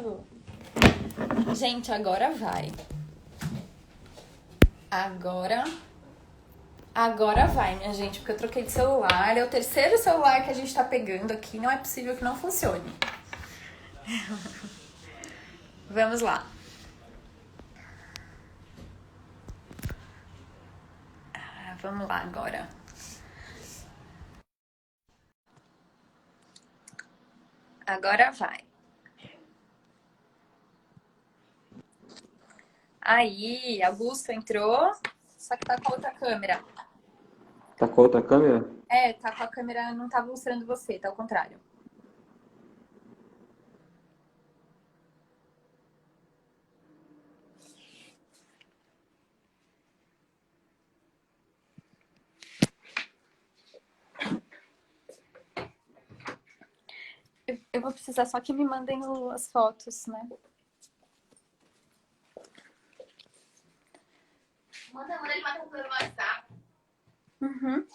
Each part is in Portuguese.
gravando? Gente, agora vai. Agora vai, minha gente, porque eu troquei de celular. É o terceiro celular que a gente tá pegando aqui. Não é possível que não funcione. Vamos lá. Vamos lá agora. Agora vai. Aí, Augusto entrou, só que tá com a outra câmera. Tá com a outra câmera? É, tá com a câmera, não tá mostrando você, tá ao contrário. Eu vou precisar só que me mandem as fotos, né? Manda ele matar pelo WhatsApp. Uhum.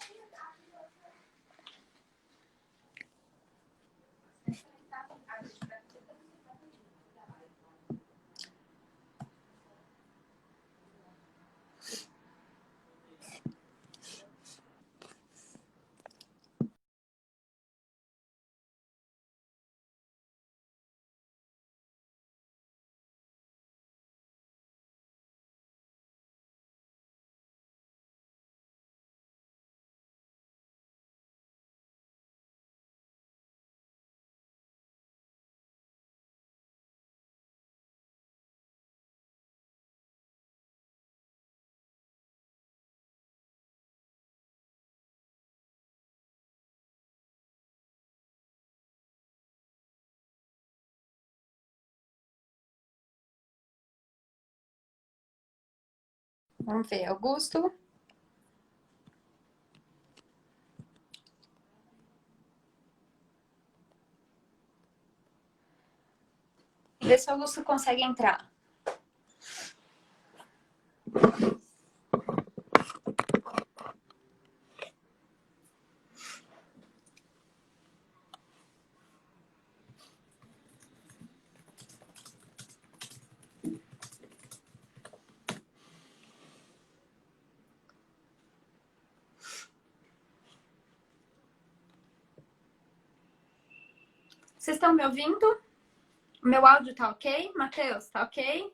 Vamos ver, Augusto. Vê se o Augusto consegue entrar. Vocês estão me ouvindo? O meu áudio tá ok? Matheus, tá ok?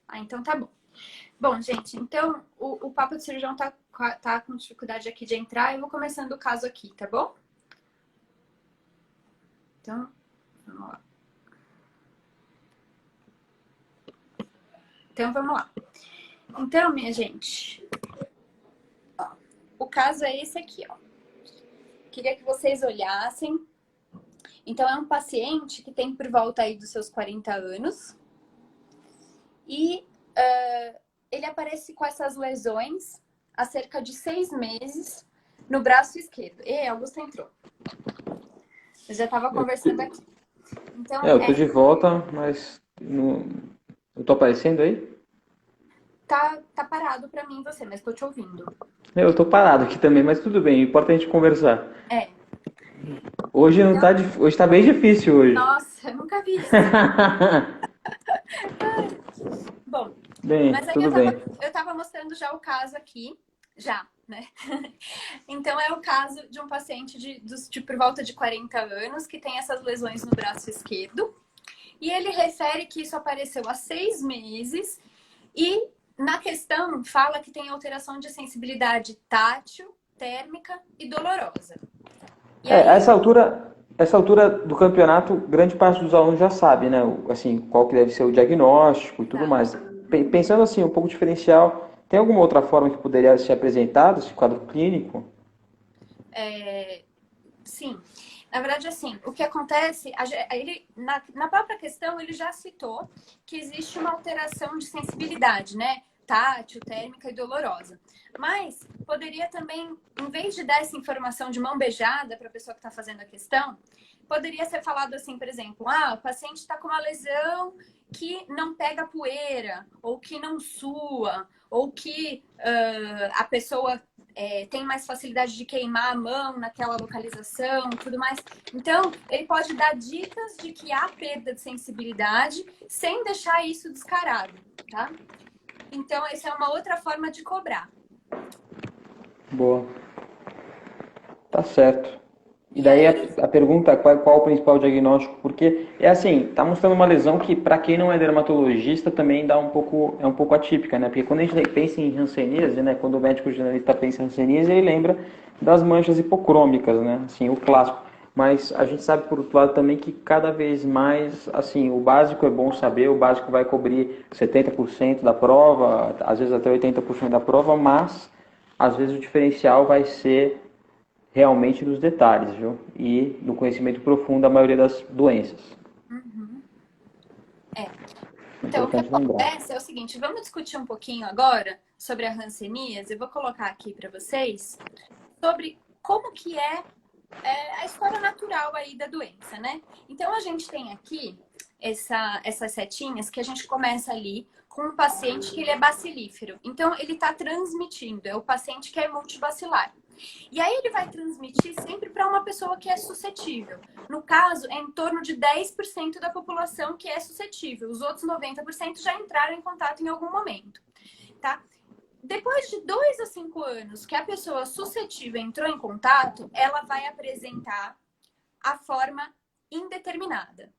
Ah, então tá bom. Bom, gente, então o papo de cirurgião tá com dificuldade aqui de entrar. Eu vou começando o caso aqui, tá bom? Então, vamos lá. Então, minha gente, ó, o caso é esse aqui, ó. Queria que vocês olhassem. Então, é um paciente que tem por volta aí dos seus 40 anos. E ele aparece com essas lesões há cerca de 6 meses no braço esquerdo. E Augusto entrou. Eu já estava conversando aqui. Então, Eu tô de volta, mas eu tô aparecendo aí? tá parado para mim você, mas estou te ouvindo. Eu tô parado aqui também, mas tudo bem, importa a gente conversar. É. Hoje não tá, hoje tá bem difícil hoje. Nossa, eu nunca vi isso. Bom, Bem, mas aí tudo bem. eu tava mostrando já o caso aqui, já, né? Então é o caso de um paciente de por volta de 40 anos que tem essas lesões no braço esquerdo. E ele refere que isso apareceu há 6 meses e na questão fala que tem alteração de sensibilidade tátil, térmica e dolorosa. E aí, Essa altura do campeonato, grande parte dos alunos já sabe, né? Assim, qual que deve ser o diagnóstico e tudo tá. mais. Pensando assim, um pouco diferencial, tem alguma outra forma que poderia ser apresentado esse quadro clínico? Sim. Na verdade, assim, o que acontece, ele, na própria questão, ele já citou que existe uma alteração de sensibilidade, né? Tátil, térmica e dolorosa. Mas poderia também, em vez de dar essa informação de mão beijada para a pessoa que está fazendo a questão, poderia ser falado assim, por exemplo, o paciente está com uma lesão que não pega poeira, ou que não sua, ou que a pessoa tem mais facilidade de queimar a mão naquela localização e tudo mais. Então, ele pode dar dicas de que há perda de sensibilidade sem deixar isso descarado, tá? Então, essa é uma outra forma de cobrar. Boa. Tá certo. E daí a pergunta é qual o principal diagnóstico? Porque é assim, tá mostrando uma lesão que para quem não é dermatologista também dá é um pouco atípica, né? Porque quando a gente pensa em hanseníase, né, quando o médico generalista pensa em hanseníase, ele lembra das manchas hipocrômicas, né? Assim, o clássico. Mas a gente sabe por outro lado também que cada vez mais, assim, o básico é bom saber, o básico vai cobrir 70% da prova, às vezes até 80% da prova, mas às vezes o diferencial vai ser realmente dos detalhes, viu? E no conhecimento profundo da maioria das doenças. Então, o que Importante lembrar. acontece é o seguinte, vamos discutir um pouquinho agora sobre a hanseníase. Eu vou colocar aqui para vocês sobre como que é a história natural aí da doença, né? Então, a gente tem aqui essas setinhas que a gente começa ali com um paciente que ele é bacilífero. Então, ele está transmitindo, é o paciente que é multibacilar. E aí ele vai transmitir sempre para uma pessoa que é suscetível. No caso, é em torno de 10% da população que é suscetível. Os outros 90% já entraram em contato em algum momento, tá? Depois de 2 a 5 anos que a pessoa suscetível entrou em contato, ela vai apresentar a forma indeterminada.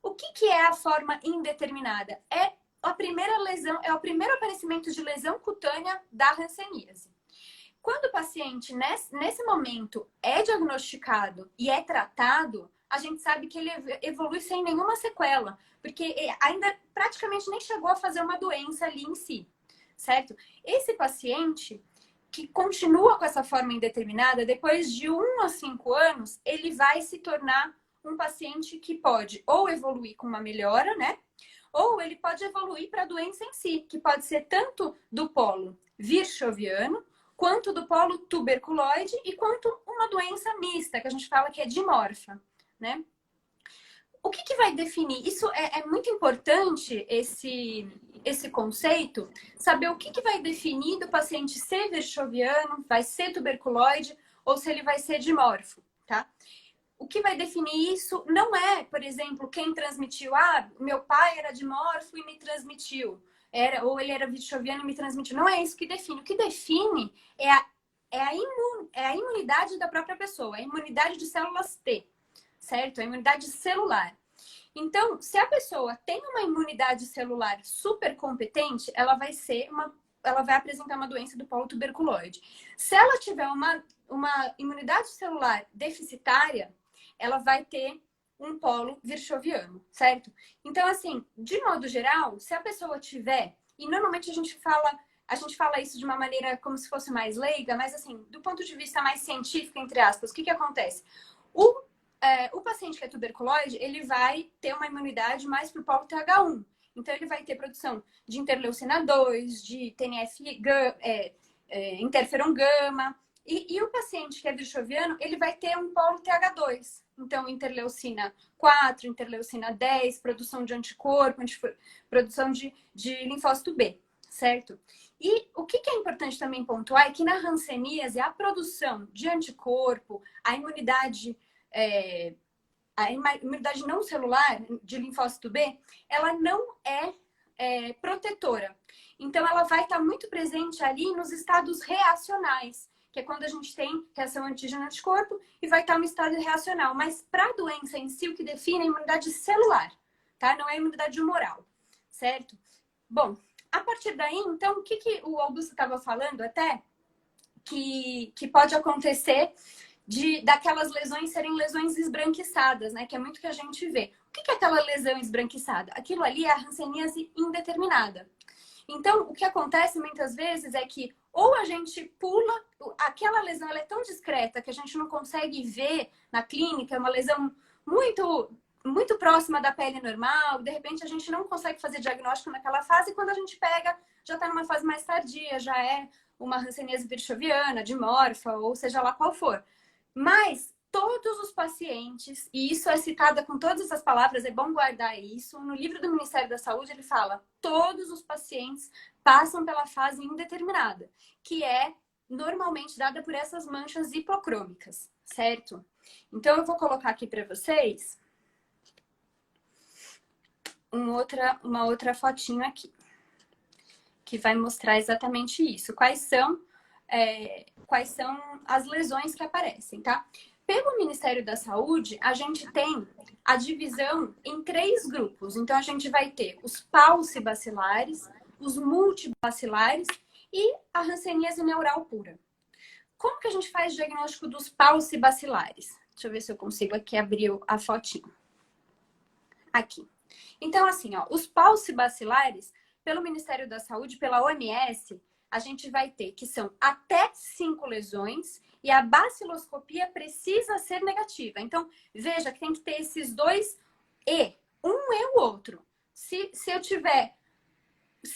O que é a forma indeterminada? É a primeira lesão, é o primeiro aparecimento de lesão cutânea da hanseníase. Quando o paciente, nesse momento, é diagnosticado e é tratado, a gente sabe que ele evolui sem nenhuma sequela, porque ainda praticamente nem chegou a fazer uma doença ali em si, certo? Esse paciente que continua com essa forma indeterminada, depois de 1 a 5 anos, ele vai se tornar um paciente que pode ou evoluir com uma melhora, né? Ou ele pode evoluir para a doença em si, que pode ser tanto do polo virchoviano, quanto do polo tuberculoide e quanto uma doença mista, que a gente fala que é dimorfa, né? O que vai definir? Isso é muito importante, esse conceito, saber o que vai definir do paciente ser virchoviano, vai ser tuberculoide ou se ele vai ser dimorfo, tá? O que vai definir isso não é, por exemplo, quem transmitiu, meu pai era dimorfo e me transmitiu. Ou ele era virchoviano e me transmitiu. Não é isso que define. O que define é a imunidade da própria pessoa, a imunidade de células T, certo? A imunidade celular. Então, se a pessoa tem uma imunidade celular super competente, ela vai apresentar uma doença do polo tuberculoide. Se ela tiver uma imunidade celular deficitária, ela vai ter um polo virchoviano, certo? Então, assim, de modo geral, se a pessoa tiver, e normalmente a gente fala isso de uma maneira como se fosse mais leiga, mas assim, do ponto de vista mais científico, entre aspas, o que acontece? O paciente que é tuberculoide, ele vai ter uma imunidade mais para o polo TH1. Então, ele vai ter produção de interleucina 2, de TNF, interferon gama. E o paciente que é virchoviano, ele vai ter um polo TH2. Então, interleucina 4, interleucina 10, produção de anticorpo, produção de linfócito B, certo? E o que é importante também pontuar é que na hanseníase, a produção de anticorpo, a imunidade não celular de linfócito B, ela não é protetora. Então, ela vai estar muito presente ali nos estados reacionais, que é quando a gente tem reação antígeno-anticorpo e vai estar no estado reacional. Mas para a doença em si, o que define é a imunidade celular, tá? Não é a imunidade humoral, certo? Bom, a partir daí, então, o que o Augusto estava falando até, que pode acontecer daquelas lesões serem lesões esbranquiçadas, né? Que é muito que a gente vê. O que é aquela lesão esbranquiçada? Aquilo ali é a hanseníase indeterminada. Então, o que acontece muitas vezes é que ou a gente pula, aquela lesão ela é tão discreta que a gente não consegue ver na clínica, é uma lesão muito, muito próxima da pele normal, de repente a gente não consegue fazer diagnóstico naquela fase, e quando a gente pega, já está numa fase mais tardia, já é uma hanseníase virchoviana, dimorfa, ou seja lá qual for. Mas todos os pacientes, e isso é citado com todas essas palavras, é bom guardar isso. No livro do Ministério da Saúde, ele fala: todos os pacientes passam pela fase indeterminada, que é normalmente dada por essas manchas hipocrômicas, certo? Então, eu vou colocar aqui para vocês uma outra fotinho aqui, que vai mostrar exatamente isso. Quais são as lesões que aparecem, tá? Pelo Ministério da Saúde, a gente tem a divisão em 3 grupos. Então, a gente vai ter os paucibacilares, os multibacilares e a hanseníase neural pura. Como que a gente faz o diagnóstico dos paucibacilares? Deixa eu ver se eu consigo aqui abrir a fotinho. Aqui. Então, assim, ó, os paucibacilares, pelo Ministério da Saúde, pela OMS, a gente vai ter que são até 5 lesões e a baciloscopia precisa ser negativa. Então, veja que tem que ter esses 2 E. Um e o outro. Se eu tiver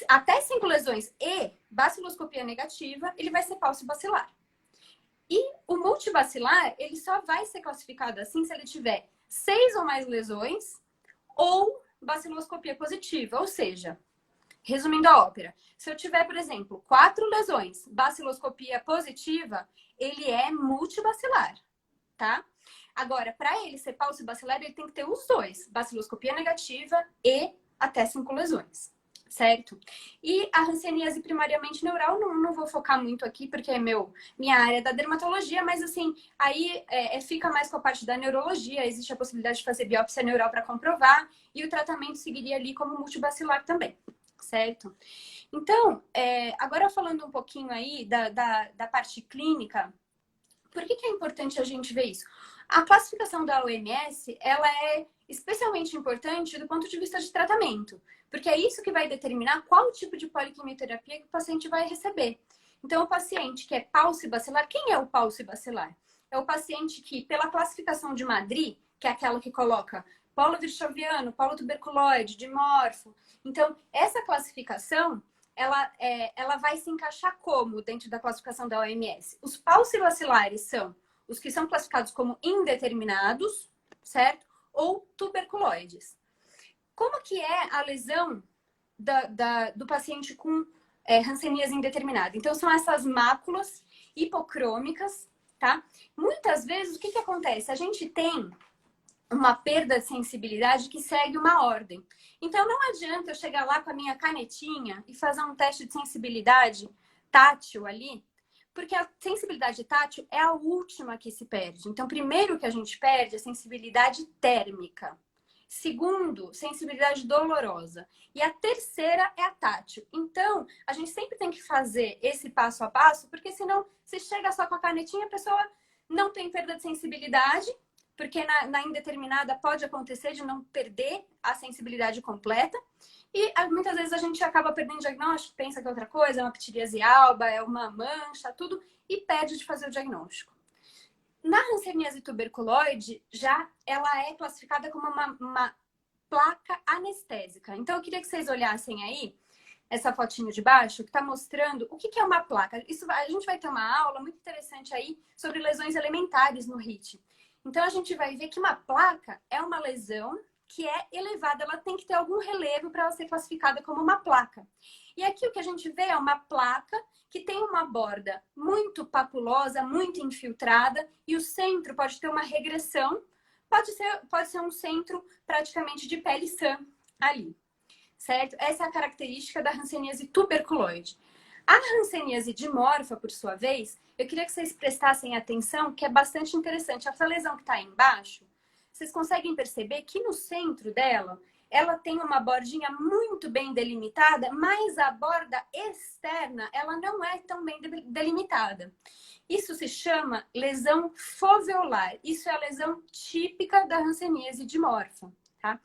até 5 lesões e baciloscopia negativa, ele vai ser paucibacilar. E o multibacilar, ele só vai ser classificado assim se ele tiver 6 ou mais lesões ou baciloscopia positiva. Ou seja, resumindo a ópera, se eu tiver, por exemplo, 4 lesões, baciloscopia positiva, ele é multibacilar, tá? Agora, para ele ser paucibacilar, ele tem que ter os 2, baciloscopia negativa e até 5 lesões, certo? E a hanseníase primariamente neural, não vou focar muito aqui, porque é minha área da dermatologia, mas assim, aí fica mais com a parte da neurologia, existe a possibilidade de fazer biópsia neural para comprovar, e o tratamento seguiria ali como multibacilar também, certo? Então, agora falando um pouquinho aí da parte clínica, por que é importante a gente ver isso? A classificação da OMS, ela é especialmente importante do ponto de vista de tratamento, porque é isso que vai determinar qual tipo de poliquimioterapia que o paciente vai receber. Então, o paciente que é paucibacilar, quem é o paucibacilar? É o paciente que, pela classificação de Madrid, que é aquela que coloca polo virchoviano, polo tuberculoide, dimorfo. Então, essa classificação, ela vai se encaixar como dentro da classificação da OMS? Os paucibacilares são os que são classificados como indeterminados, certo? Ou tuberculoides. Como que é a lesão do paciente com hanseníase indeterminada? Então, são essas máculas hipocrômicas, tá? Muitas vezes, o que acontece? A gente tem uma perda de sensibilidade que segue uma ordem. Então, não adianta eu chegar lá com a minha canetinha e fazer um teste de sensibilidade tátil ali, porque a sensibilidade tátil é a última que se perde. Então, primeiro que a gente perde é a sensibilidade térmica. Segundo, sensibilidade dolorosa. E a terceira é a tátil. Então, a gente sempre tem que fazer esse passo a passo, porque senão, se chega só com a canetinha, a pessoa não tem perda de sensibilidade, porque na indeterminada pode acontecer de não perder a sensibilidade completa. E muitas vezes a gente acaba perdendo o diagnóstico, pensa que é outra coisa, é uma pitiríase alba, é uma mancha, tudo, e pede de fazer o diagnóstico. Na hanseníase tuberculoide, já ela é classificada como uma placa anestésica. Então, eu queria que vocês olhassem aí essa fotinho de baixo, que está mostrando o que é uma placa. A gente vai ter uma aula muito interessante aí sobre lesões elementares no HIT. Então, a gente vai ver que uma placa é uma lesão que é elevada, ela tem que ter algum relevo para ela ser classificada como uma placa. E aqui o que a gente vê é uma placa que tem uma borda muito papulosa, muito infiltrada, e o centro pode ter uma regressão, pode ser um centro praticamente de pele sã ali, certo? Essa é a característica da hanseníase tuberculoide. A hanseníase dimorfa, por sua vez, eu queria que vocês prestassem atenção, que é bastante interessante. Essa lesão que está aí embaixo, vocês conseguem perceber que no centro dela, ela tem uma bordinha muito bem delimitada, mas a borda externa, ela não é tão bem delimitada. Isso se chama lesão foveolar. Isso é a lesão típica da hanseníase dimorfa. Tá?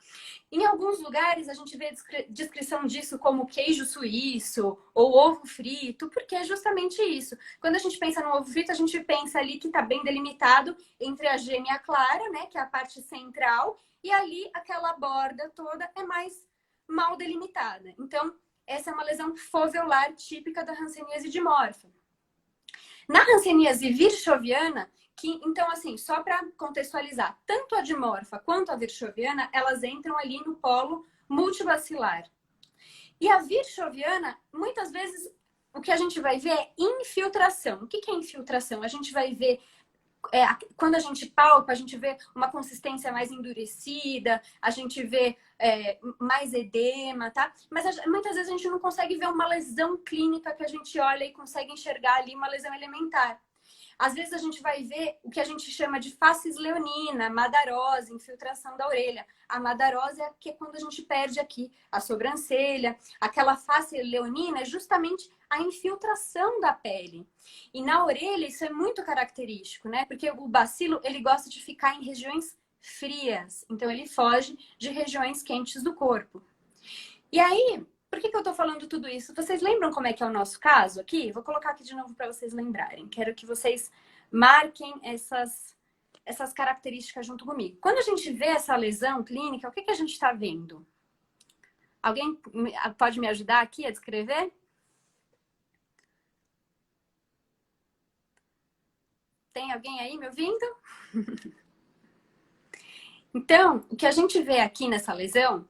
Em alguns lugares a gente vê descrição disso como queijo suíço ou ovo frito, porque é justamente isso. Quando a gente pensa no ovo frito, a gente pensa ali que está bem delimitado entre a gêmea clara, né, que é a parte central, e ali aquela borda toda é mais mal delimitada. Então, essa é uma lesão foveolar típica da hanseníase dimorfa. Na hanseníase virchoviana, que, então, assim, só para contextualizar, tanto a dimorfa quanto a virchoviana, elas entram ali no polo multibacilar. E a virchoviana, muitas vezes, o que a gente vai ver é infiltração. O que é infiltração? A gente vai ver, quando a gente palpa, a gente vê uma consistência mais endurecida, a gente vê mais edema, tá? Mas muitas vezes a gente não consegue ver uma lesão clínica que a gente olha e consegue enxergar ali uma lesão elementar. Às vezes a gente vai ver o que a gente chama de facies leonina, madarose, infiltração da orelha. A madarose é que é quando a gente perde aqui a sobrancelha. Aquela face leonina é justamente a infiltração da pele. E na orelha isso é muito característico, né? Porque o bacilo, ele gosta de ficar em regiões frias. Então ele foge de regiões quentes do corpo. E aí, por que eu tô falando tudo isso? Vocês lembram como é que é o nosso caso aqui? Vou colocar aqui de novo para vocês lembrarem. Quero que vocês marquem essas características junto comigo. Quando a gente vê essa lesão clínica, o que a gente está vendo? Alguém pode me ajudar aqui a descrever? Tem alguém aí me ouvindo? Então, o que a gente vê aqui nessa lesão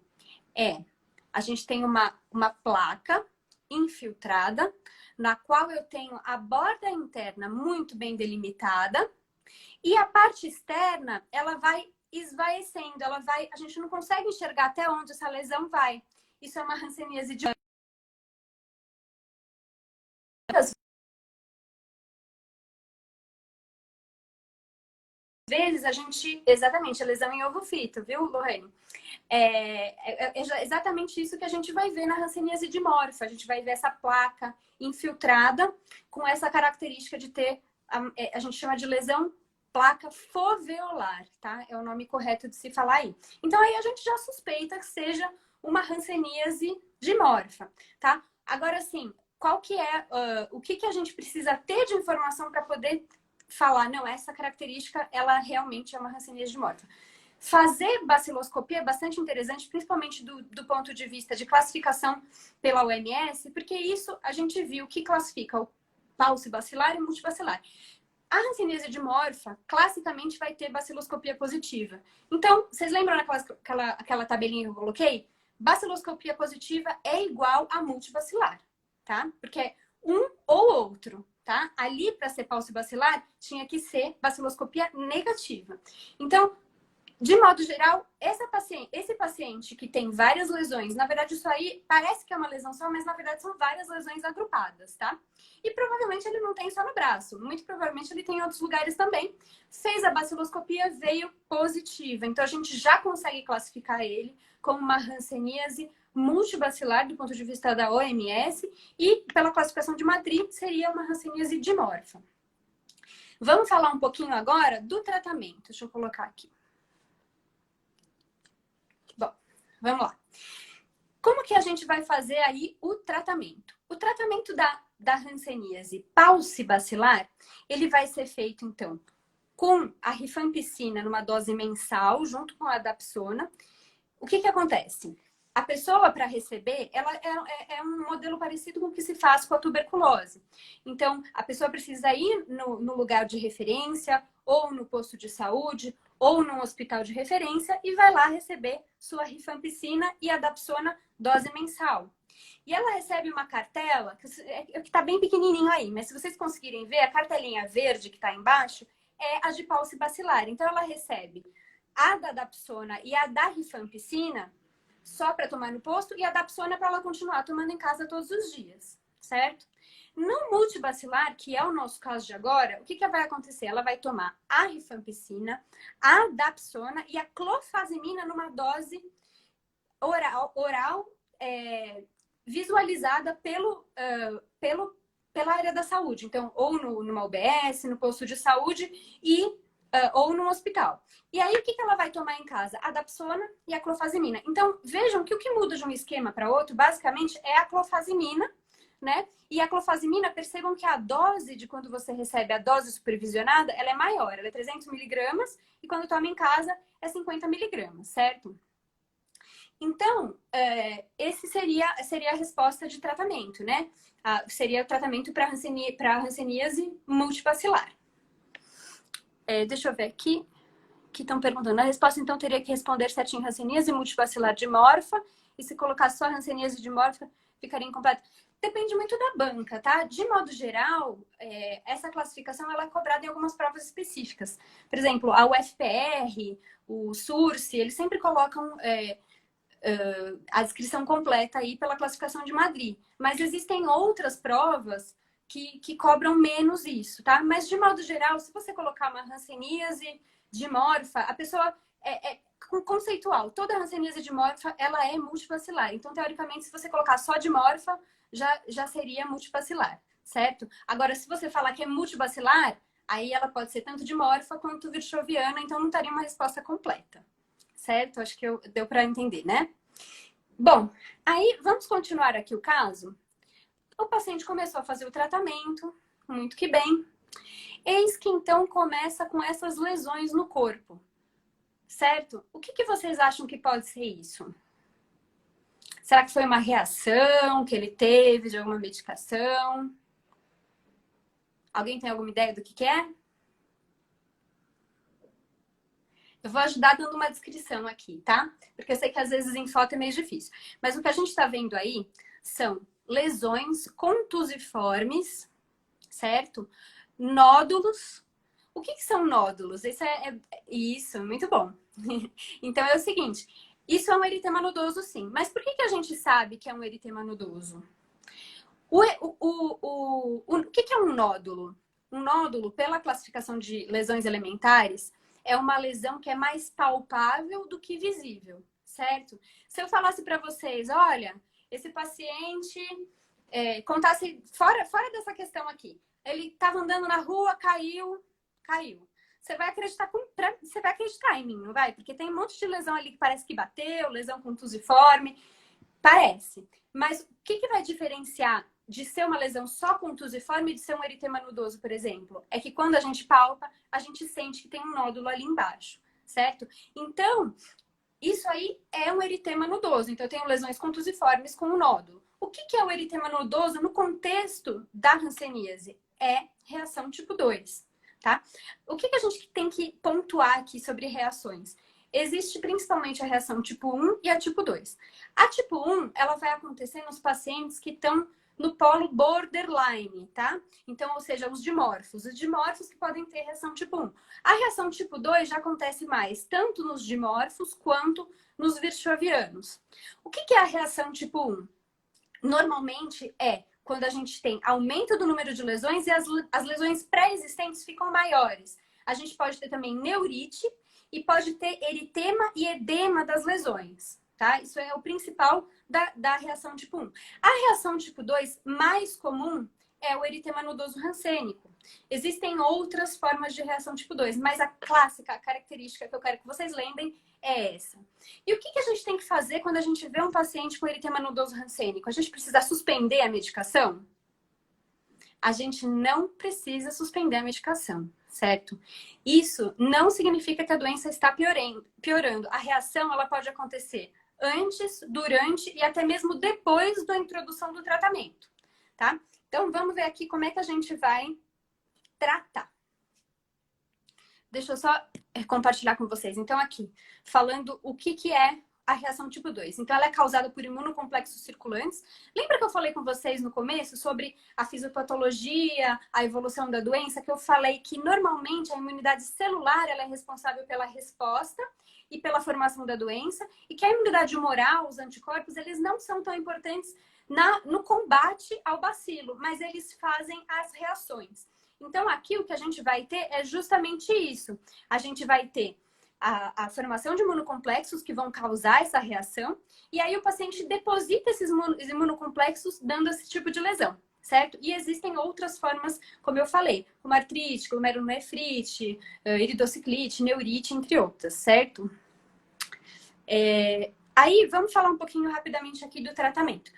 é a gente tem uma placa infiltrada, na qual eu tenho a borda interna muito bem delimitada e a parte externa, ela vai esvaecendo, a gente não consegue enxergar até onde essa lesão vai. Isso é uma hanseníase de vezes a gente, exatamente, a lesão em ovo frito, viu, Lorraine? É exatamente isso que a gente vai ver na hanseníase dimorfa. A gente vai ver essa placa infiltrada com essa característica de ter, a gente chama de lesão placa foveolar, tá? É o nome correto de se falar aí. Então aí a gente já suspeita que seja uma hanseníase dimorfa, tá? Agora, assim, qual que é, o que a gente precisa ter de informação para poder falar, não, essa característica, ela realmente é uma hanseníase dimorfa. Fazer baciloscopia é bastante interessante, principalmente do ponto de vista de classificação pela OMS, porque isso a gente viu que classifica o paucibacilar e o multibacilar. A hanseníase dimorfa, classicamente, vai ter baciloscopia positiva. Então, vocês lembram aquela tabelinha que eu coloquei? Baciloscopia positiva é igual a multibacilar, tá? Porque é um ou outro, tá? Ali, para ser paucibacilar, tinha que ser baciloscopia negativa. Então, de modo geral, esse paciente que tem várias lesões, na verdade isso aí parece que é uma lesão só, mas na verdade são várias lesões agrupadas, tá? E provavelmente ele não tem só no braço, muito provavelmente ele tem em outros lugares também. Fez a baciloscopia, veio positiva, então a gente já consegue classificar ele como uma hanseníase multibacilar do ponto de vista da OMS e pela classificação de Madrid seria uma hanseníase dimorfa. Vamos falar um pouquinho agora do tratamento, deixa eu colocar aqui. Bom, vamos lá. Como que a gente vai fazer aí o tratamento? O tratamento da hanseníase paucibacilar, ele vai ser feito, então, com a rifampicina numa dose mensal, junto com a dapsona. O que acontece? A pessoa, para receber, ela é um modelo parecido com o que se faz com a tuberculose. Então, a pessoa precisa ir no lugar de referência, ou no posto de saúde, ou num hospital de referência, e vai lá receber sua rifampicina e a dapsona dose mensal. E ela recebe uma cartela, que está bem pequenininho aí, mas se vocês conseguirem ver, a cartelinha verde que está embaixo é a de paucibacilar. Então, ela recebe a da dapsona e a da rifampicina só para tomar no posto e a dapsona para ela continuar tomando em casa todos os dias, certo? No multibacilar, que é o nosso caso de agora, o que vai acontecer? Ela vai tomar a rifampicina, a dapsona e a clofazimina numa dose oral visualizada pela área da saúde. Então, ou numa UBS, no posto de saúde ou num hospital. E aí, o que ela vai tomar em casa? A dapsona e a clofazimina. Então, vejam que o que muda de um esquema para outro, basicamente, é a clofazimina, né? E a clofazimina, percebam que a dose de quando você recebe a dose supervisionada, ela é maior. Ela é 300 miligramas e quando toma em casa é 50 miligramas, certo? Então, esse seria a resposta de tratamento, né? Seria o tratamento para hanseníase multibacilar. Deixa eu ver aqui, que estão perguntando. A resposta, então, teria que responder certinho hanseníase multibacilar dimorfa, e se colocar só hanseníase dimorfa, ficaria incompleta. Depende muito da banca, tá? De modo geral, essa classificação ela é cobrada em algumas provas específicas. Por exemplo, a UFPR, o SURSE, eles sempre colocam a descrição completa aí pela classificação de Madrid. Mas existem outras provas que cobram menos isso, tá? Mas, de modo geral, se você colocar uma hanseníase dimorfa, a pessoa conceitual. Toda hanseníase dimorfa, ela é multibacilar. Então, teoricamente, se você colocar só dimorfa, já seria multibacilar, certo? Agora, se você falar que é multibacilar, aí ela pode ser tanto dimorfa quanto virchoviana, então não estaria uma resposta completa, certo? Acho que deu para entender, né? Bom, aí vamos continuar aqui o caso. O paciente começou a fazer o tratamento, muito que bem. Eis que então começa com essas lesões no corpo, certo? O que vocês acham que pode ser isso? Será que foi uma reação que ele teve de alguma medicação? Alguém tem alguma ideia do que é? Eu vou ajudar dando uma descrição aqui, tá? Porque eu sei que às vezes em foto é meio difícil. Mas o que a gente está vendo aí são lesões contusiformes, certo? Nódulos. O que são nódulos? Isso, muito bom. Então é o seguinte, isso é um eritema nodoso, sim. Mas por que a gente sabe que é um eritema nodoso? O que é um nódulo? Um nódulo, pela classificação de lesões elementares, é uma lesão que é mais palpável do que visível, certo? Se eu falasse para vocês, olha, esse paciente contasse fora dessa questão aqui, ele estava andando na rua, caiu. Você vai acreditar em mim, não vai? Porque tem um monte de lesão ali que parece que bateu, lesão contusiforme, parece. Mas o que vai diferenciar de ser uma lesão só contusiforme e de ser um eritema nodoso, por exemplo? É que quando a gente palpa, a gente sente que tem um nódulo ali embaixo, certo? Então, isso aí é um eritema nodoso. Então, eu tenho lesões contusiformes com um nódulo. O que é o eritema nodoso no contexto da hanseníase? É reação tipo 2, tá? O que a gente tem que pontuar aqui sobre reações? Existe principalmente a reação tipo 1 e a tipo 2. A tipo 1, ela vai acontecer nos pacientes que estão no polo borderline, tá? Então, ou seja, os dimorfos que podem ter reação tipo 1. A reação tipo 2 já acontece mais, tanto nos dimorfos quanto nos virchovianos. O que é a reação tipo 1? Normalmente é quando a gente tem aumento do número de lesões e as lesões pré-existentes ficam maiores. A gente pode ter também neurite e pode ter eritema e edema das lesões, tá? Isso é o principal da reação tipo 1. A reação tipo 2, mais comum, é o eritema nodoso rancênico. Existem outras formas de reação tipo 2, mas a clássica, a característica que eu quero que vocês lembrem é essa. E o que a gente tem que fazer quando a gente vê um paciente com eritema nodoso rancênico? A gente precisa suspender a medicação? A gente não precisa suspender a medicação, certo? Isso não significa que a doença está piorando. A reação ela pode acontecer antes, durante e até mesmo depois da introdução do tratamento, tá? Então, vamos ver aqui como é que a gente vai tratar. Deixa eu só compartilhar com vocês. Então, aqui, falando o que é a reação tipo 2. Então, ela é causada por imunocomplexos circulantes. Lembra que eu falei com vocês no começo sobre a fisiopatologia, a evolução da doença? Que eu falei que, normalmente, a imunidade celular ela é responsável pela resposta e pela formação da doença. E que a imunidade humoral, os anticorpos, eles não são tão importantes no combate ao bacilo, mas eles fazem as reações. Então, aqui o que a gente vai ter é justamente isso. A gente vai ter a formação de imunocomplexos que vão causar essa reação, e aí o paciente deposita esses imunocomplexos dando esse tipo de lesão, certo? E existem outras formas, como eu falei, como artrite, glomerulonefrite, iridociclite, neurite, entre outras, certo? Aí, vamos falar um pouquinho rapidamente aqui do tratamento.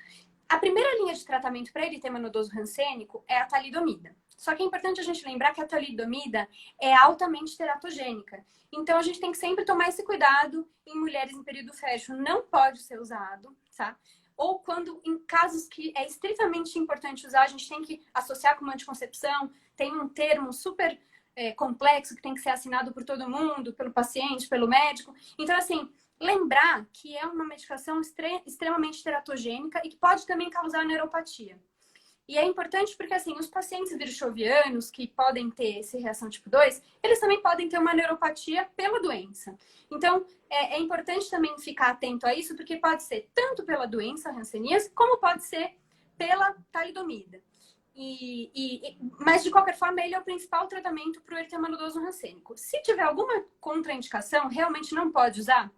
A primeira linha de tratamento para eritema nodoso rancênico é a talidomida. Só que é importante a gente lembrar que a talidomida é altamente teratogênica. Então, a gente tem que sempre tomar esse cuidado em mulheres em período fértil. Não pode ser usado, tá? Ou quando, em casos que é estritamente importante usar, a gente tem que associar com uma anticoncepção. Tem um termo super complexo que tem que ser assinado por todo mundo, pelo paciente, pelo médico. Então, assim, lembrar que é uma medicação extremamente teratogênica e que pode também causar neuropatia. E é importante porque, assim, os pacientes virchovianos que podem ter essa reação tipo 2, eles também podem ter uma neuropatia pela doença. Então, é importante também ficar atento a isso, porque pode ser tanto pela doença hanseníase, como pode ser pela talidomida. Mas, de qualquer forma, ele é o principal tratamento para o eritema nodoso rancênico. Se tiver alguma contraindicação, realmente não pode usar,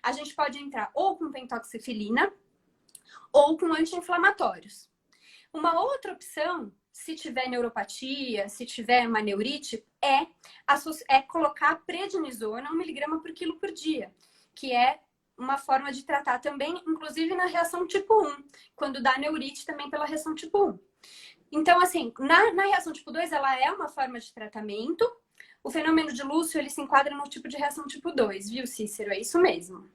a gente pode entrar ou com pentoxifilina ou com anti-inflamatórios. Uma outra opção, se tiver neuropatia, se tiver uma neurite, é colocar prednisona 1 miligrama por quilo por dia, que é uma forma de tratar também, inclusive na reação tipo 1, quando dá neurite também pela reação tipo 1. Então, assim, na reação tipo 2, ela é uma forma de tratamento. O fenômeno de Lúcio, ele se enquadra no tipo de reação tipo 2, viu, Cícero? É isso mesmo.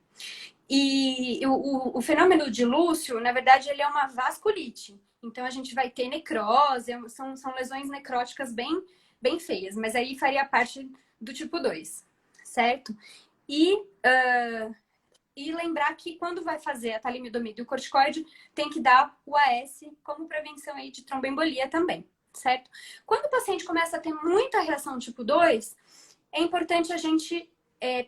E o fenômeno de Lúcio, na verdade, ele é uma vasculite. Então, a gente vai ter necrose, são lesões necróticas bem feias, mas aí faria parte do tipo 2, certo? E lembrar que quando vai fazer a talidomida e o corticoide, tem que dar o AS como prevenção aí de tromboembolia também, certo? Quando o paciente começa a ter muita reação tipo 2, é importante a gente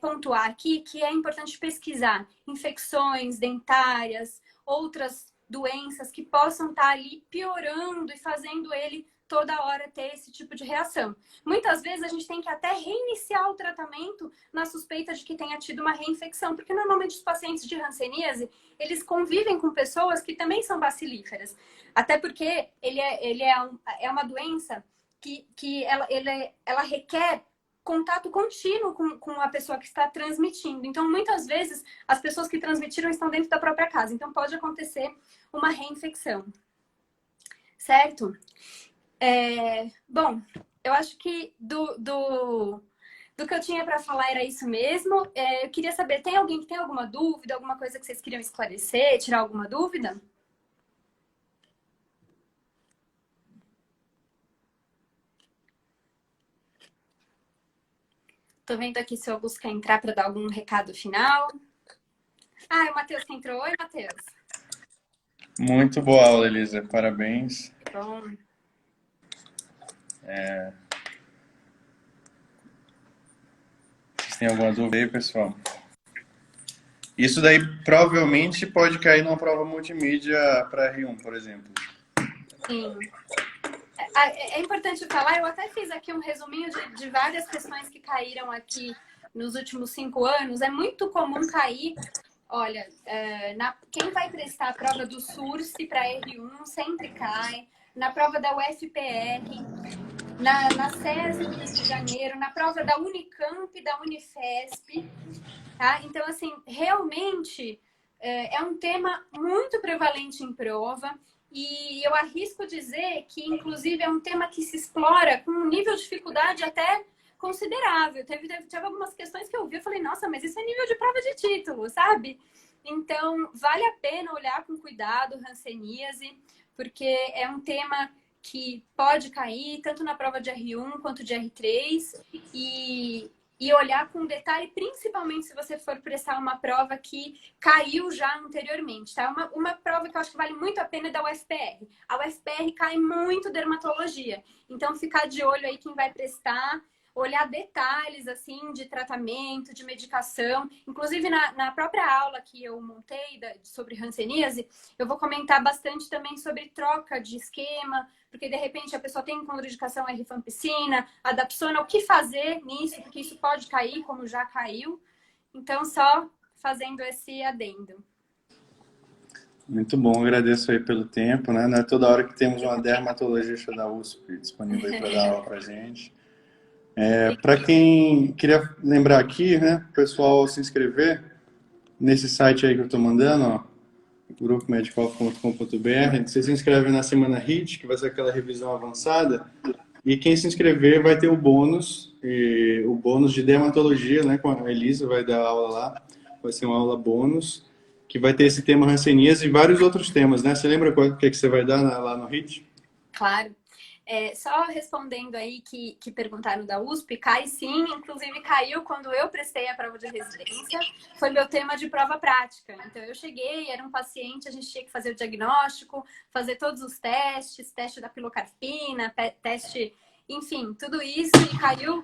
pontuar aqui que é importante pesquisar infecções dentárias, outras doenças que possam estar ali piorando e fazendo ele toda hora ter esse tipo de reação. Muitas vezes a gente tem que até reiniciar o tratamento na suspeita de que tenha tido uma reinfecção, porque normalmente os pacientes de hanseníase, eles convivem com pessoas que também são bacilíferas. Até porque é uma doença que ela requer contato contínuo com a pessoa que está transmitindo. Então, muitas vezes, as pessoas que transmitiram estão dentro da própria casa. Então, pode acontecer uma reinfecção. Certo? Bom, eu acho que do que eu tinha para falar era isso mesmo. Eu queria saber, tem alguém que tem alguma dúvida, alguma coisa que vocês queriam esclarecer, tirar alguma dúvida? Tô vendo aqui se o Augusto quer entrar para dar algum recado final. Ah, o Matheus que entrou. Oi, Matheus. Muito boa aula, Elisa. Parabéns. Bom. Vocês têm alguma dúvida aí, pessoal? Isso daí provavelmente pode cair numa prova multimídia para R1, por exemplo. Sim. É importante falar, eu até fiz aqui um resuminho de várias questões que caíram aqui nos últimos 5 anos. É muito comum cair, olha, quem vai prestar a prova do SURSE para R1 sempre cai, na prova da UFPR, na SESI do Rio de Janeiro, na prova da Unicamp e da Unifesp, tá? Então, assim, realmente é um tema muito prevalente em prova. E eu arrisco dizer que, inclusive, é um tema que se explora com um nível de dificuldade até considerável. Teve algumas questões que eu vi e falei, nossa, mas isso é nível de prova de título, sabe? Então, vale a pena olhar com cuidado hanseníase, porque é um tema que pode cair tanto na prova de R1 quanto de R3 e olhar com detalhe, principalmente se você for prestar uma prova que caiu já anteriormente, tá? Uma prova que eu acho que vale muito a pena é da UFPR. A UFPR cai muito dermatologia, então ficar de olho aí quem vai prestar, olhar detalhes, assim, de tratamento, de medicação. Inclusive, na própria aula que eu montei sobre hanseníase, eu vou comentar bastante também sobre troca de esquema, porque, de repente, a pessoa tem contraindicação à rifampicina, a dapsona, o que fazer nisso, porque isso pode cair, como já caiu. Então, só fazendo esse adendo. Muito bom, agradeço aí pelo tempo, né? Não é toda hora que temos uma dermatologista da USP disponível para dar aula para gente. Para quem queria lembrar aqui, né, o pessoal se inscrever nesse site aí que eu estou mandando, ó, grupomedical.com.br. Você se inscreve na semana HIT, que vai ser aquela revisão avançada, E quem se inscrever vai ter o bônus de dermatologia, né? Com a Elisa vai dar aula lá. Vai ser uma aula bônus, que vai ter esse tema hanseníase e vários outros temas, né? Você lembra o que você vai dar lá no HIT? Claro. Só respondendo aí que perguntaram da USP, cai sim, inclusive caiu quando eu prestei a prova de residência, foi meu tema de prova prática. Então eu cheguei, era um paciente, a gente tinha que fazer o diagnóstico, fazer todos os testes, teste da pilocarpina, teste, enfim, tudo isso e caiu.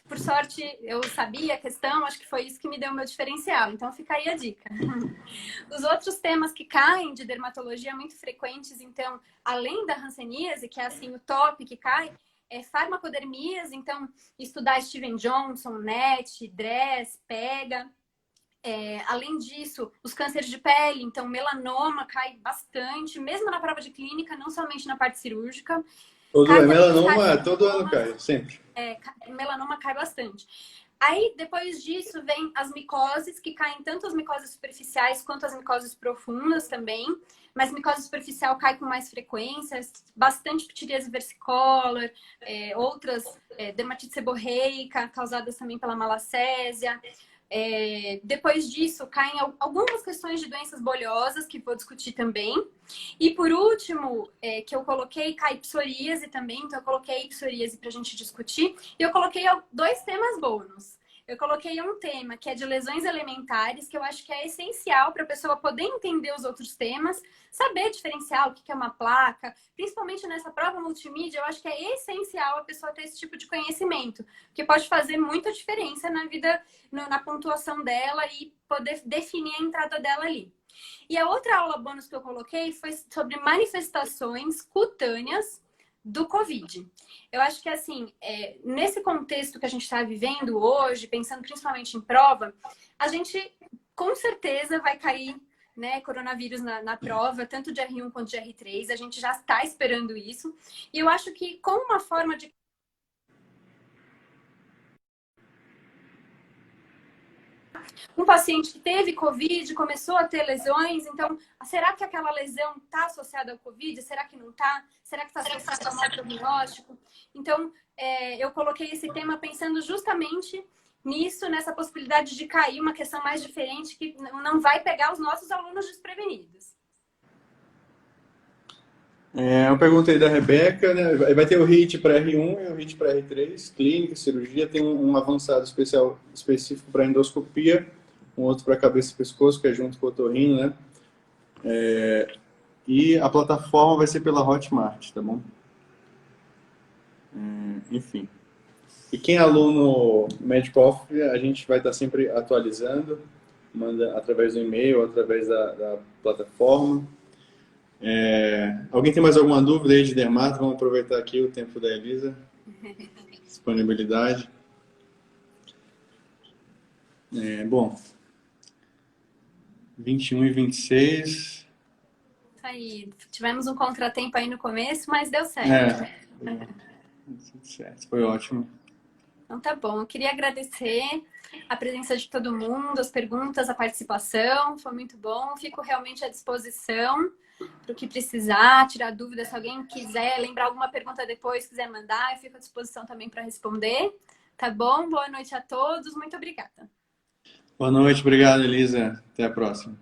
Por sorte, eu sabia a questão, acho que foi isso que me deu o meu diferencial. Então, fica aí a dica. Os outros temas que caem de dermatologia muito frequentes, então, além da hanseníase, que é assim o top que cai, é farmacodermias, então, estudar Steven Johnson, NET, DRESS, PEGA. Além disso, os cânceres de pele, então, melanoma cai bastante, mesmo na prova de clínica, não somente na parte cirúrgica. Melanoma, todo ano cai, sempre. Melanoma cai bastante. Aí, depois disso, vem as micoses, que caem tanto as micoses superficiais quanto as micoses profundas também. Mas micose superficial cai com mais frequência, bastante pitiríase versicolor, outras dermatite seborreica, causadas também pela malacésia. Depois disso, caem algumas questões de doenças bolhosas, que vou discutir também. E por último, que eu coloquei, cai psoríase também, então eu coloquei psoríase para a gente discutir. E eu coloquei 2 temas bônus. Eu coloquei um tema que é de lesões elementares, que eu acho que é essencial para a pessoa poder entender os outros temas, saber diferenciar o que é uma placa, principalmente nessa prova multimídia, eu acho que é essencial a pessoa ter esse tipo de conhecimento, porque pode fazer muita diferença na vida, na pontuação dela e poder definir a entrada dela ali. E a outra aula bônus que eu coloquei foi sobre manifestações cutâneas do Covid. Eu acho que, assim, nesse contexto que a gente está vivendo hoje, pensando principalmente em prova, a gente, com certeza, vai cair, né, coronavírus na prova, tanto de R1 quanto de R3. A gente já está esperando isso. E eu acho que, como uma forma de um paciente que teve Covid, começou a ter lesões, então, será que aquela lesão está associada ao Covid? Será que não está? Será que está associada ao mau prognóstico? Então, eu coloquei esse tema pensando justamente nisso, nessa possibilidade de cair uma questão mais diferente que não vai pegar os nossos alunos desprevenidos. Eu perguntei da Rebeca, né? Vai ter o HIT para R1 e o HIT para R3, clínica, cirurgia, tem um avançado específico para endoscopia, um outro para cabeça e pescoço, que é junto com o otorrino, né? E a plataforma vai ser pela Hotmart, tá bom? Enfim. E quem é aluno Medicoff, a gente vai estar sempre atualizando, manda através do e-mail, através da plataforma. Alguém tem mais alguma dúvida aí de dermato? Vamos aproveitar aqui o tempo da Elisa. Disponibilidade. Bom, 21 e 26. Aí, tivemos um contratempo aí no começo, mas deu certo. Certo, foi ótimo. Então tá bom, eu queria agradecer a presença de todo mundo, as perguntas, a participação, foi muito bom. Fico realmente à disposição para o que precisar, tirar dúvidas. Se alguém quiser lembrar alguma pergunta depois, quiser mandar, eu fico à disposição também para responder. Tá bom? Boa noite a todos, muito obrigada. Boa noite, obrigado, Elisa. Até a próxima.